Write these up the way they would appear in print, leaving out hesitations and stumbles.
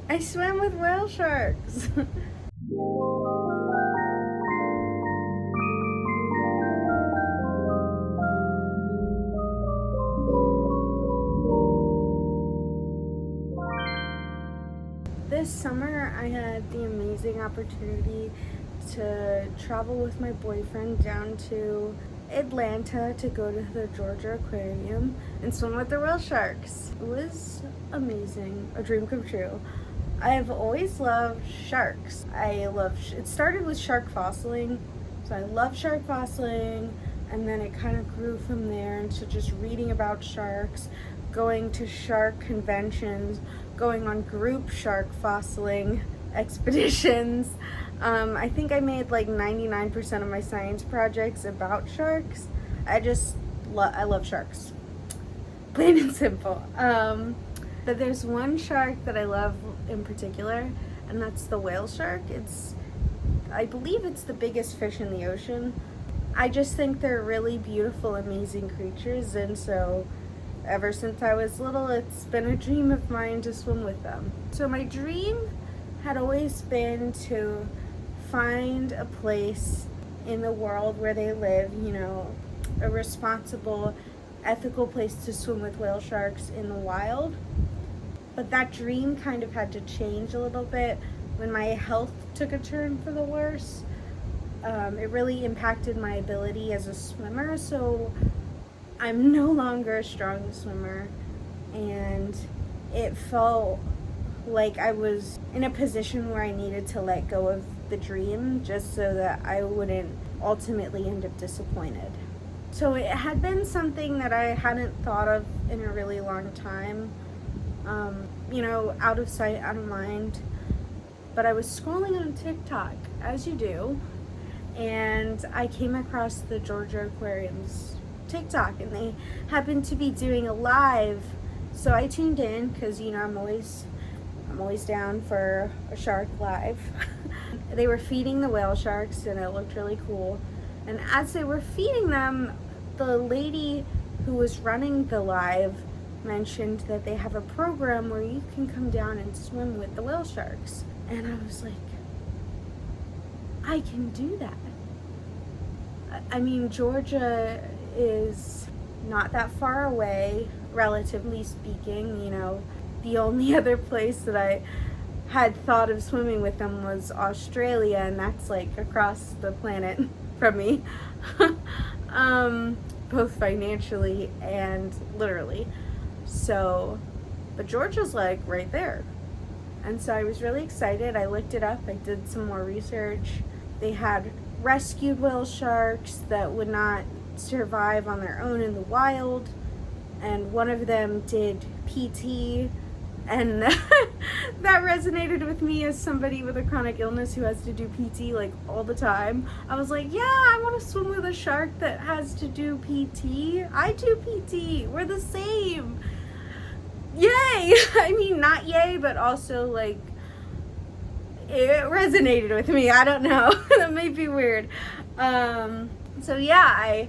I swam with whale sharks. This summer I had the amazing opportunity to travel with my boyfriend down to Atlanta to go to the Georgia Aquarium and swim with the whale sharks. It was amazing, a dream come true. I've always loved sharks. It started with shark fossiling, so I love shark fossiling, and then it kind of grew from there into just reading about sharks, going to shark conventions, going on group shark fossiling expeditions. I think I made like 99% of my science projects about sharks. I love sharks, plain and simple. But there's one shark that I love in particular, and that's the whale shark. I believe it's the biggest fish in the ocean. I just think they're really beautiful, amazing creatures, and so ever since I was little, it's been a dream of mine to swim with them. So my dream had always been to find a place in the world where they live, a responsible, ethical place to swim with whale sharks in the wild. But that dream kind of had to change a little bit when my health took a turn for the worse. It really impacted my ability as a swimmer, so I'm no longer a strong swimmer, and it felt like I was in a position where I needed to let go of the dream just so that I wouldn't ultimately end up disappointed. So it had been something that I hadn't thought of in a really long time, out of sight, out of mind. But I was scrolling on TikTok, as you do, and I came across the Georgia Aquarium's TikTok, and they happened to be doing a live, so I tuned in because I'm always down for a shark live. They were feeding the whale sharks, and it looked really cool. And as they were feeding them, the lady who was running the live mentioned that they have a program where you can come down and swim with the whale sharks. And I was like, I can do that. I mean, Georgia is not that far away, relatively speaking. The only other place that I had thought of swimming with them was Australia, and that's like across the planet from me, both financially and literally. So, but Georgia's like right there. And so I was really excited. I looked it up, I did some more research. They had rescued whale sharks that would not survive on their own in the wild, and one of them did PT, and that resonated with me as somebody with a chronic illness who has to do PT like all the time. I was like, yeah, I want to swim with a shark that has to do PT. I do PT. We're the same. Yay! I mean, not yay, but also like it resonated with me. I don't know. That may be weird. So yeah,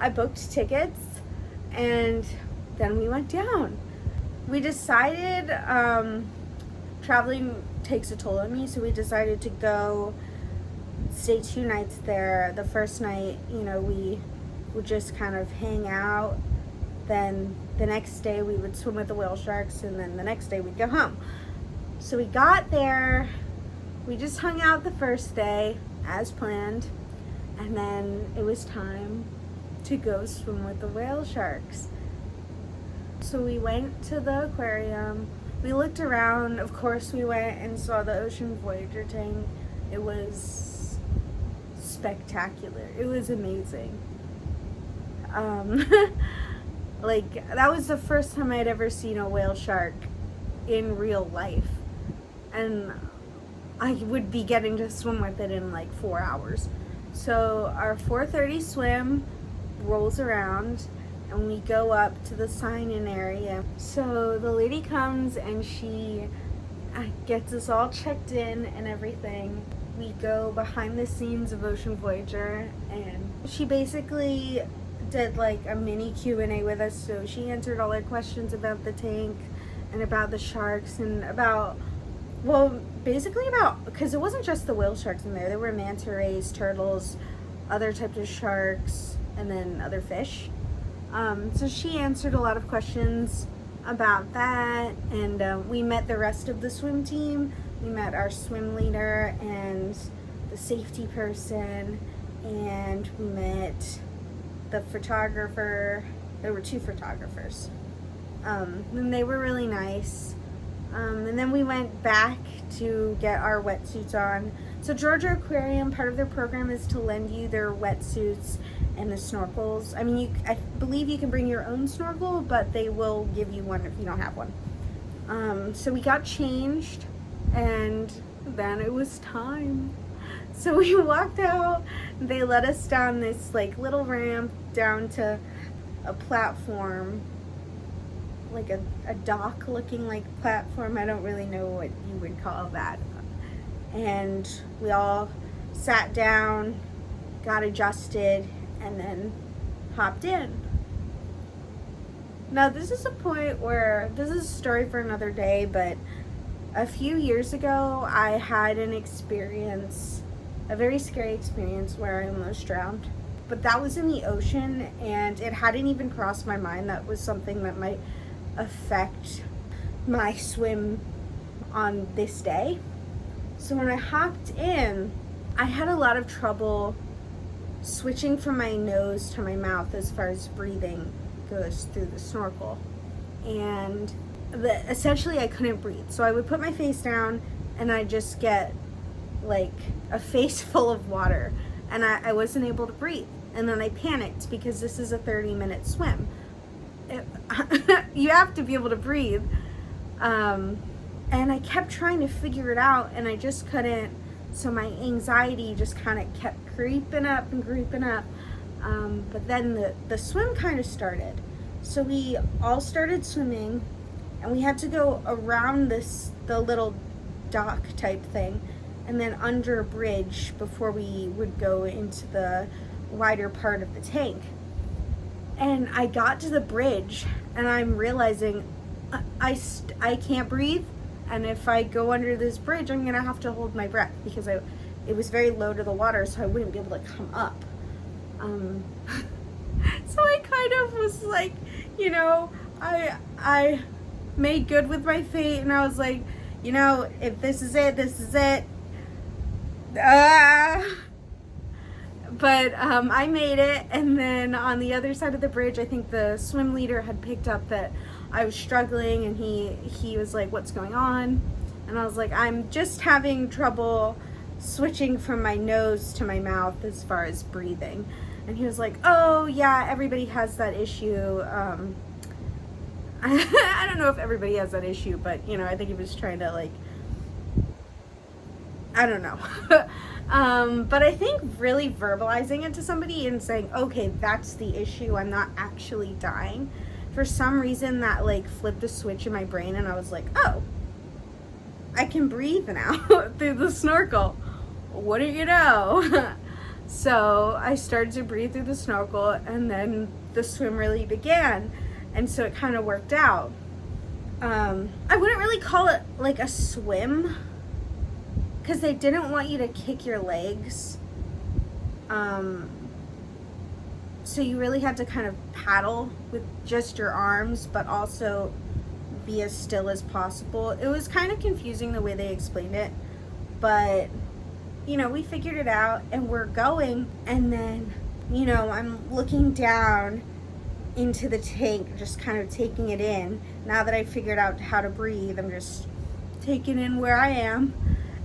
I booked tickets, and then we went down. We decided traveling takes a toll on me, so we decided to go stay 2 nights there. The first night, we would just kind of hang out. Then the next day we would swim with the whale sharks, and then the next day we'd go home. So we got there, we just hung out the first day as planned, and then it was time to go swim with the whale sharks. So we went to the aquarium, we looked around, of course we went and saw the Ocean Voyager tank. It was spectacular, it was amazing. Like, that was the first time I'd ever seen a whale shark in real life, and I would be getting to swim with it in like 4 hours. So our 4:30 swim rolls around, and we go up to the sign-in area. So the lady comes and she gets us all checked in and everything. We go behind the scenes of Ocean Voyager, and she basically did like a mini Q&A with us. So she answered all our questions about the tank and about the sharks and about Well, basically because it wasn't just the whale sharks in there. There were manta rays, turtles, other types of sharks, and then other fish. So she answered a lot of questions about that, and we met the rest of the swim team. We met our swim leader and the safety person, and we met the photographer. There were 2 photographers, and they were really nice. And then we went back to get our wetsuits on. So Georgia Aquarium, part of their program is to lend you their wetsuits and the snorkels. I mean, I believe you can bring your own snorkel, but they will give you one if you don't have one. So we got changed, and then it was time. So we walked out. They led us down this like little ramp down to a platform, like a dock looking like platform. I don't really know what you would call that. And we all sat down, got adjusted, and then hopped in. Now this is a point where, this is a story for another day, but a few years ago I had an experience, a very scary experience where I almost drowned. But that was in the ocean, and it hadn't even crossed my mind that was something that might affect my swim on this day. So when I hopped in, I had a lot of trouble switching from my nose to my mouth as far as breathing goes through the snorkel. And essentially I couldn't breathe. So I would put my face down and I'd just get like a face full of water, and I wasn't able to breathe. And then I panicked because this is a 30-minute swim. You have to be able to breathe. And I kept trying to figure it out, and I just couldn't. So my anxiety just kind of kept creeping up and creeping up. But then the swim kind of started. So we all started swimming, and we had to go around the little dock type thing, and then under a bridge before we would go into the wider part of the tank. And I got to the bridge, and I'm realizing I can't breathe, and if I go under this bridge, I'm gonna have to hold my breath because it was very low to the water, so I wouldn't be able to come up. So I kind of was like, you know, I made good with my fate, and I was like, you know, if this is it, this is it. But I made it, and then on the other side of the bridge, I think the swim leader had picked up that I was struggling, and he was like, what's going on? And I was like, I'm just having trouble switching from my nose to my mouth as far as breathing. And he was like, oh yeah, everybody has that issue. I don't know if everybody has that issue, but you know, I think he was trying to like, I don't know. But I think really verbalizing it to somebody and saying, okay, that's the issue, I'm not actually dying. For some reason that like flipped a switch in my brain, and I was like, oh, I can breathe now through the snorkel. What do you know? So I started to breathe through the snorkel, and then the swim really began. And so it kind of worked out. I wouldn't really call it like a swim, because they didn't want you to kick your legs. So you really had to kind of paddle with just your arms, but also be as still as possible. It was kind of confusing the way they explained it, but you know, we figured it out, and we're going. And then, you know, I'm looking down into the tank, just kind of taking it in. Now that I figured out how to breathe, I'm just taking in where I am.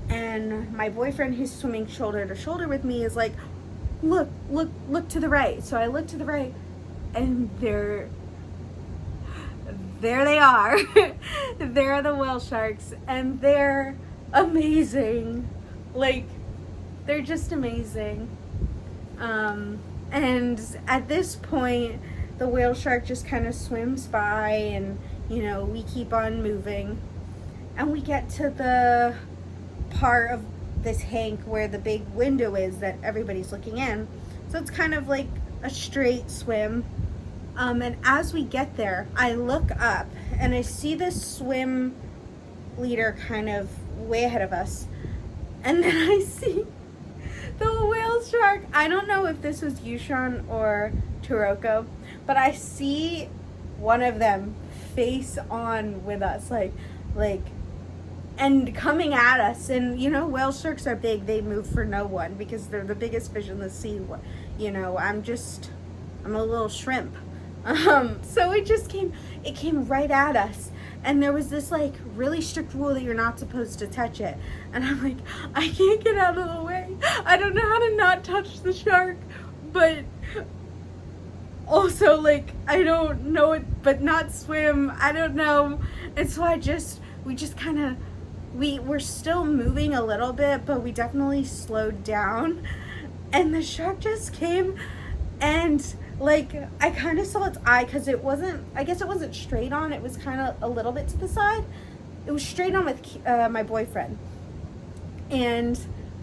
And my boyfriend, who's swimming shoulder to shoulder with me, is like, look to the right. So I look to the right, and there they are. There are the whale sharks, and they're amazing. Like, they're just amazing. And at this point, the whale shark just kind of swims by, and you know, we keep on moving, and we get to the part of the tank where the big window is that everybody's looking in. So it's kind of like a straight swim. And as we get there, I look up and I see this swim leader kind of way ahead of us. And then I see the whale shark. I don't know if this was Yushan or Turoko, but I see one of them face on with us, like, and coming at us. And, you know, whale sharks are big. They move for no one because they're the biggest fish in the sea. You know, I'm a little shrimp. So it came right at us. And there was this, like, really strict rule that you're not supposed to touch it. And I'm like, I can't get out of the way. I don't know how to not touch the shark. But also, like, I don't know it, but not swim. I don't know. And so we just kind of, we're still moving a little bit, but we definitely slowed down. And the shark just came, and like, I kind of saw its eye, because I guess it wasn't straight on, it was kind of a little bit to the side. It was straight on with my boyfriend. And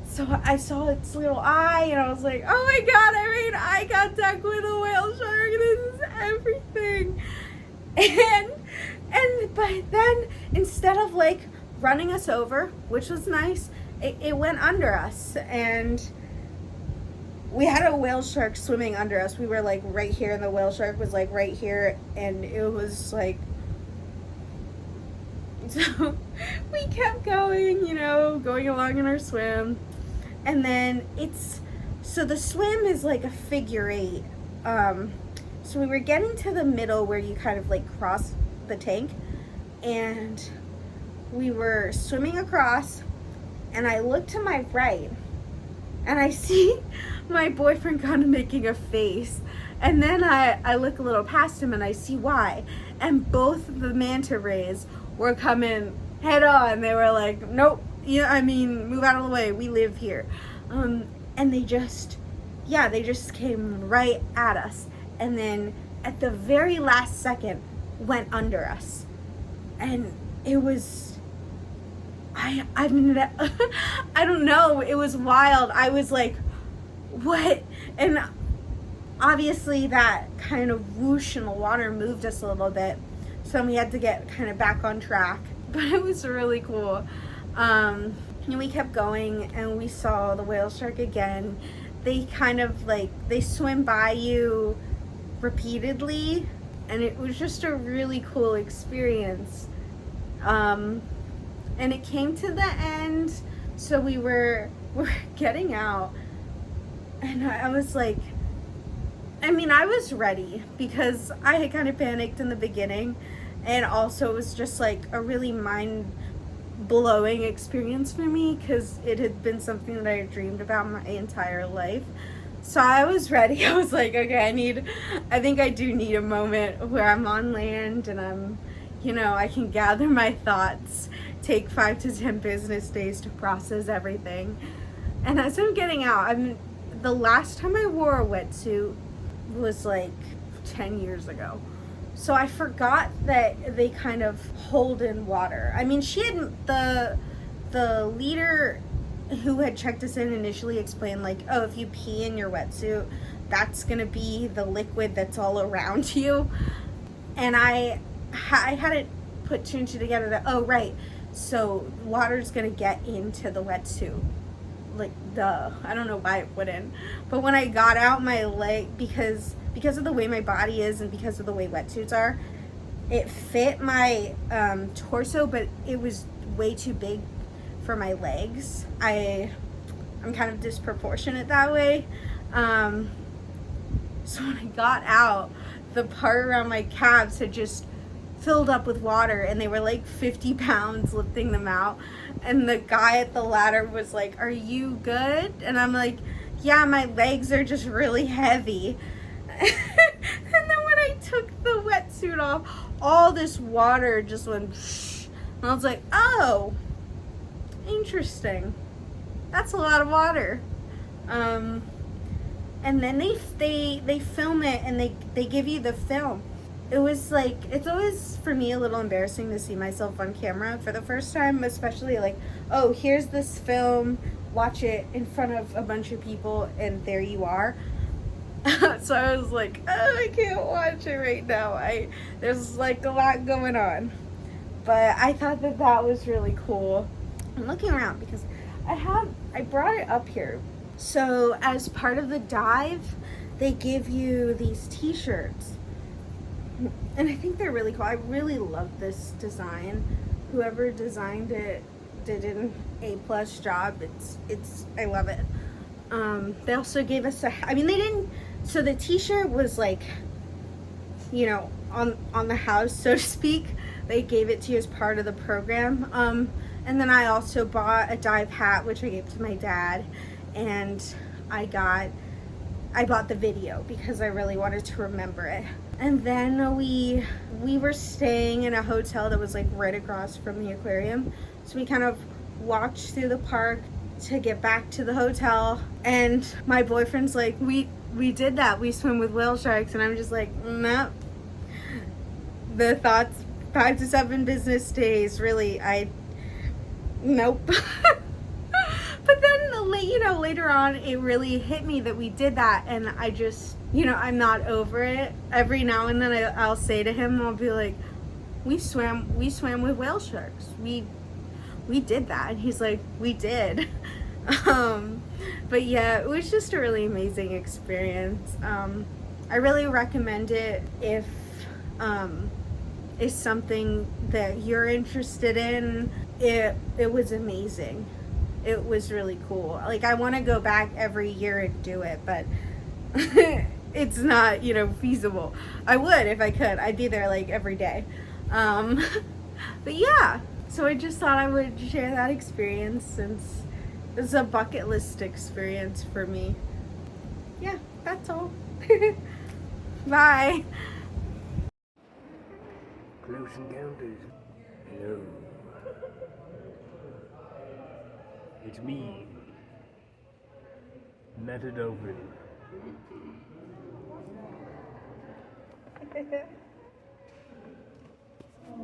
so I saw its little eye, and I was like, oh my god, I made eye contact with a whale shark, this is everything. But then, instead of like running us over, which was nice, it went under us, and we had a whale shark swimming under us. We were like right here, and the whale shark was like right here, and it was like, so we kept going, you know, going along in our swim. And then so the swim is like a figure 8. So we were getting to the middle where you kind of like cross the tank, and we were swimming across, and I look to my right, and I see my boyfriend kind of making a face. And then I look a little past him, and I see why. And both of the manta rays were coming head on. They were like, nope, move out of the way. We live here. And they just came right at us. And then at the very last second, went under us. And it was, I don't know, it was wild. I was like, what? And obviously that kind of whoosh in the water moved us a little bit, so we had to get kind of back on track. But it was really cool. And we kept going, and we saw the whale shark again. They kind of like, they swim by you repeatedly, and it was just a really cool experience. And it came to the end, so we're getting out. And I was like, I was ready, because I had kind of panicked in the beginning, and also it was just like a really mind-blowing experience for me, because it had been something that I had dreamed about my entire life. So I was ready. I was like, okay, I think I do need a moment where I'm on land, and I'm, I can gather my thoughts, take 5 to 10 business days to process everything. And as I'm getting out, the last time I wore a wetsuit was like 10 years ago. So I forgot that they kind of hold in water. She had, the leader who had checked us in initially explained, like, oh, if you pee in your wetsuit, that's gonna be the liquid that's all around you. And I hadn't put 2 and 2 together that, oh, right, so water's gonna get into the wetsuit. Like, duh. I don't know why it wouldn't. But when I got out, my leg, because of the way my body is and because of the way wetsuits are, it fit my torso, but it was way too big for my legs. I'm kind of disproportionate that way. So when I got out, the part around my calves had just filled up with water, and they were like 50 pounds lifting them out. And the guy at the ladder was like, are you good? And I'm like, yeah, my legs are just really heavy. And then when I took the wetsuit off, all this water just went whoosh. And I was like, oh, interesting. That's a lot of water. And then they film it, and they give you the film. It was like, it's always for me a little embarrassing to see myself on camera for the first time, especially like, oh, here's this film, watch it in front of a bunch of people, and there you are. So I was like, oh, I can't watch it right now. There's like a lot going on. But I thought that was really cool. I'm looking around because I brought it up here. So as part of the dive, they give you these t-shirts. And I think they're really cool. I really love this design. Whoever designed it did an A+ job. I love it. They also gave us so the t-shirt was like, you know, on the house, so to speak. They gave it to you as part of the program. And then I also bought a dive hat, which I gave to my dad, and I bought the video because I really wanted to remember it. And then we were staying in a hotel that was like right across from the aquarium. So we kind of walked through the park to get back to the hotel. And my boyfriend's like, we did that. We swim with whale sharks. And I'm just like, nope. The thoughts, 5 to 7 business days, really, nope. But then, you know, later on, it really hit me that we did that, and I just, you know, I'm not over it. Every now and then I'll say to him, I'll be like, we swam with whale sharks. We did that. And he's like, we did. But yeah, it was just a really amazing experience. I really recommend it if it's something that you're interested in. It was amazing. It was really cool. Like, I want to go back every year and do it, but it's not, you know, feasible. I would if I could. I'd be there like every day. But yeah, so I just thought I would share that experience since it's a bucket list experience for me. Yeah, that's all. Bye. Close encounters. Hello. It's me, Matador.